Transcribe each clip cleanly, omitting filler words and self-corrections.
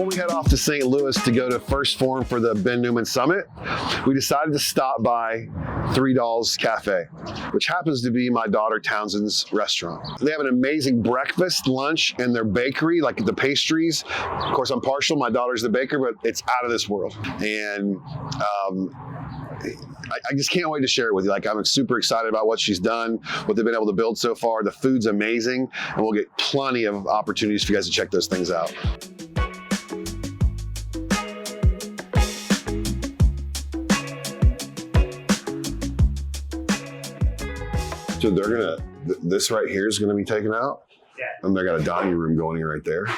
before we head off to St. Louis to go to first form for the Ben Newman Summit, we decided to stop by Dolls Café, which happens to be my daughter Townsend's restaurant. They have an amazing breakfast, lunch, and their bakery, like the pastries. Of course, I'm partial, my daughter's the baker, but it's out of this world. And I just can't wait to share it with you. Like, I'm super excited about what she's done, what they've been able to build so far. The food's amazing, and we'll get plenty of opportunities for you guys to check those things out. So this right here is gonna be taken out. Yeah. And they got a dining room going in right there. Okay.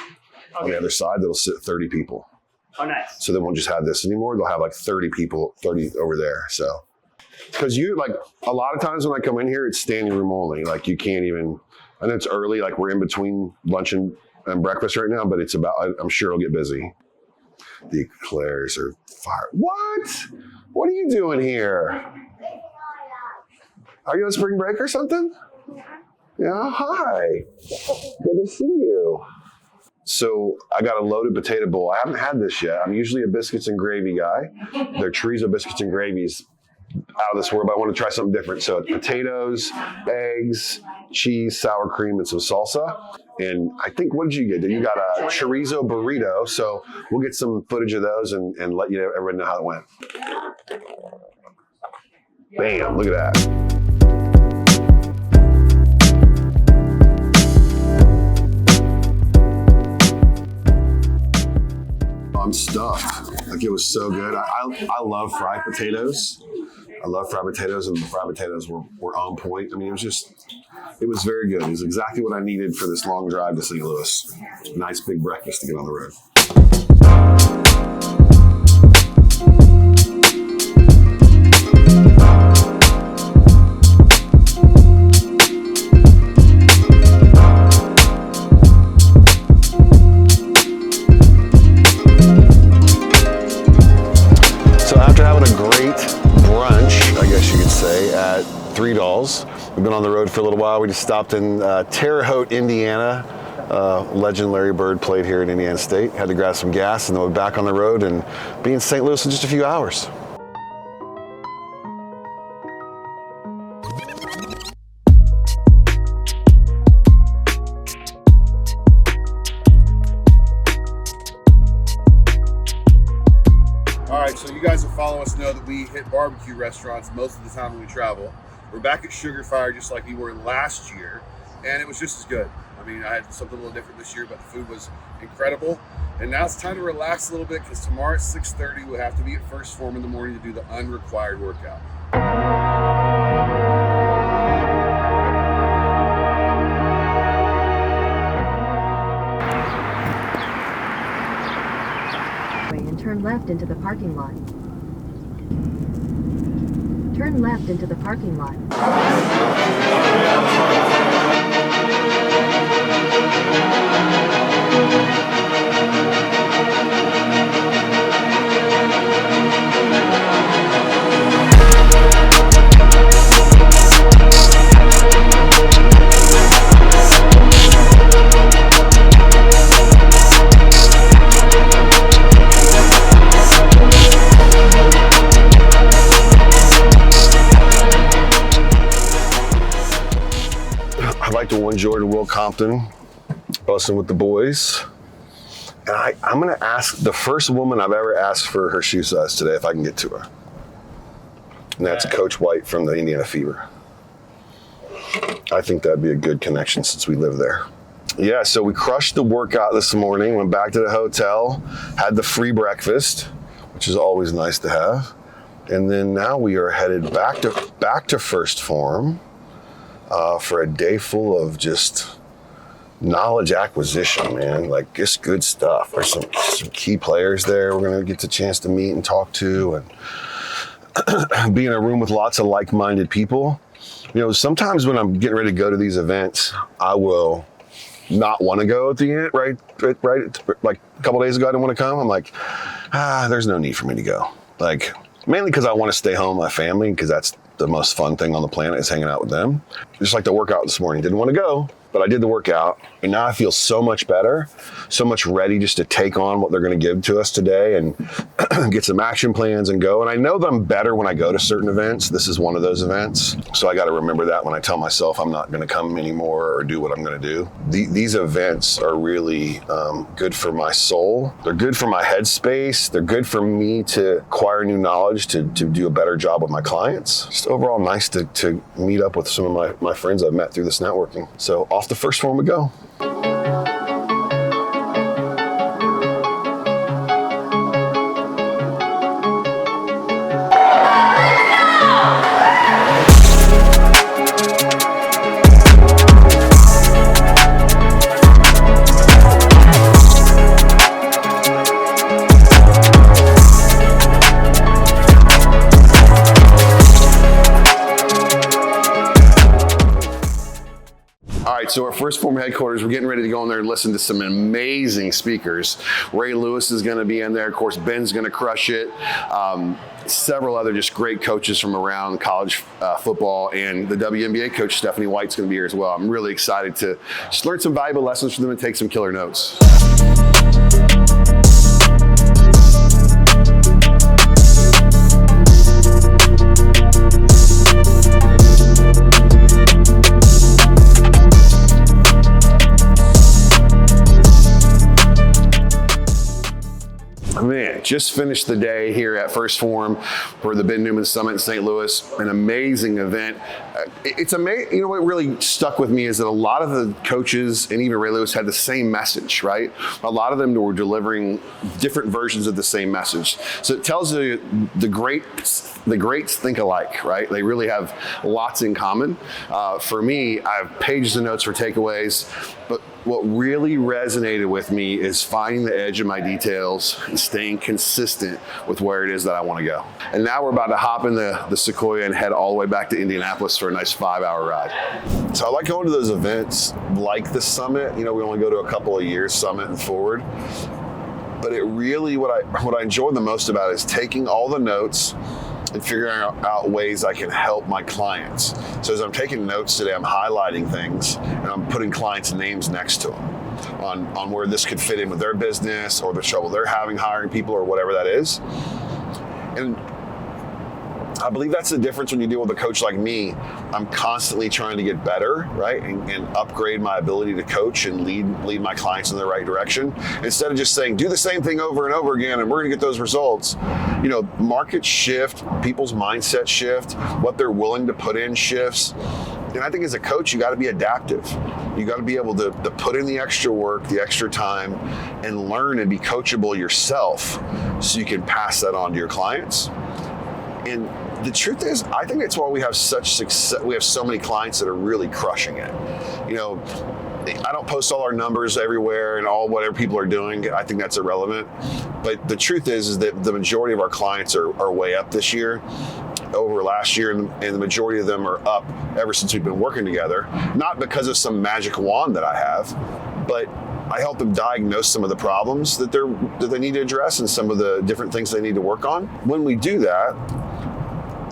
On the other side, that'll sit 30 people. Oh, nice. So they won't just have this anymore. They'll have like 30 people, 30 over there. So, because a lot of times when I come in here, it's standing room only. Like, you can't even, I know it's early, like we're in between lunch and breakfast right now, but I'm sure it'll get busy. The eclairs are fire. What are you doing here? Are you on spring break or something? Yeah, hi. Good to see you. So I got a loaded potato bowl. I haven't had this yet. I'm usually a biscuits and gravy guy. Their chorizo biscuits and gravy's out of this world, but I want to try something different. So it's potatoes, eggs, cheese, sour cream, and some salsa. And I think, what did you get? You got a chorizo burrito. So we'll get some footage of those and let everybody know how it went. Bam, look at that. I'm stuffed. Like, it was so good. I love fried potatoes. I love fried potatoes, and the fried potatoes were on point. I mean, it was very good. It was exactly what I needed for this long drive to St. Louis. Nice big breakfast to get on the road. Dolls. We've been on the road for a little while. We just stopped in Terre Haute, Indiana. Legend Larry Bird played here at Indiana State. Had to grab some gas, and then we're back on the road and be in St. Louis in just a few hours. All right, so you guys that follow us know that we hit barbecue restaurants most of the time when we travel. We're back at Sugar Fire just like we were last year, and it was just as good. I mean, I had something a little different this year, but the food was incredible. And now it's time to relax a little bit, because tomorrow at 6:30 we'll have to be at first form in the morning to do the unrequired workout. And turn left into the parking lot. Turn left into the parking lot. I'd like to enjoy Will Compton, busting with the boys. And I'm going to ask the first woman I've ever asked for her shoe size today, if I can get to her. And that's Coach White from the Indiana Fever. I think that'd be a good connection since we live there. Yeah, so we crushed the workout this morning, went back to the hotel, had the free breakfast, which is always nice to have. And then now we are headed back to first form for a day full of just knowledge acquisition, man. Like, just good stuff. There's some key players there we're gonna get the chance to meet and talk to, and be in a room with lots of like-minded people. You know, sometimes when I'm getting ready to go to these events, I will not want to go at the end, right? Like a couple days ago, I didn't want to come. I'm like, there's no need for me to go. Like, mainly because I want to stay home with my family, because that's the most fun thing on the planet, is hanging out with them. Just like the workout this morning. Didn't want to go, but but I did the workout, and now I feel so much better, so much ready just to take on what they're going to give to us today and get some action plans and go. And I know that I'm better when I go to certain events. This is one of those events. So I got to remember that when I tell myself I'm not going to come anymore or do what I'm going to do. These events are really good for my soul. They're good for my headspace. They're good for me to acquire new knowledge, to do a better job with my clients. Just overall nice to meet up with some of my friends I've met through this networking. So off the first form we go. So our first form headquarters, we're getting ready to go in there and listen to some amazing speakers. Ray Lewis is going to be in there. Of course, Ben's going to crush it. Several other just great coaches from around college football, and the WNBA coach, Stephanie White's going to be here as well. I'm really excited to just learn some valuable lessons from them and take some killer notes. Man, just finished the day here at First Form for the Ben Newman Summit in St. Louis. An amazing event. It's amazing. You know what really stuck with me is that a lot of the coaches and even Ray Lewis had the same message, right? A lot of them were delivering different versions of the same message. So it tells you the greats think alike, right? They really have lots in common. For me, I have pages of notes for takeaways, but what really resonated with me is finding the edge of my details and staying consistent with where it is that I want to go. And now we're about to hop in the Sequoia and head all the way back to Indianapolis for a nice 5-hour ride. So I like going to those events like the Summit. You know, we only go to a couple of years, Summit and forward. But it really, what I enjoy the most about it is taking all the notes and figuring out ways I can help my clients. So as I'm taking notes today, I'm highlighting things and I'm putting clients' names next to them on where this could fit in with their business or the trouble they're having hiring people or whatever that is. And I believe that's the difference when you deal with a coach like me. I'm constantly trying to get better, right? And upgrade my ability to coach and lead my clients in the right direction. Instead of just saying, do the same thing over and over again and we're gonna get those results. You know, markets shift, people's mindset shift, what they're willing to put in shifts. And I think as a coach, you gotta be adaptive. You gotta be able to put in the extra work, the extra time, and learn and be coachable yourself so you can pass that on to your clients. And the truth is, I think that's why we have such success. We have so many clients that are really crushing it. You know, I don't post all our numbers everywhere and all whatever people are doing. I think that's irrelevant. But the truth is that the majority of our clients are way up this year over last year, and the majority of them are up ever since we've been working together. Not because of some magic wand that I have, but I help them diagnose some of the problems that they need to address and some of the different things they need to work on. When we do that,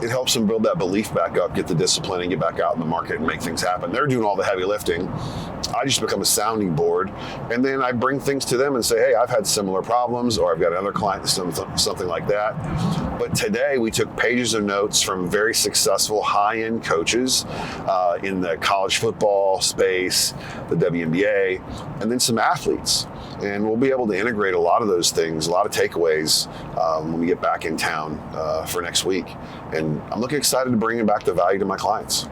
it helps them build that belief back up, get the discipline, and get back out in the market and make things happen. They're doing all the heavy lifting. I just become a sounding board, and then I bring things to them and say, hey, I've had similar problems, or I've got another client that's something like that. But today we took pages of notes from very successful high-end coaches in the college football space, the WNBA, and then some athletes. And we'll be able to integrate a lot of those things, a lot of takeaways when we get back in town for next week. And I'm looking excited to bring back the value to my clients.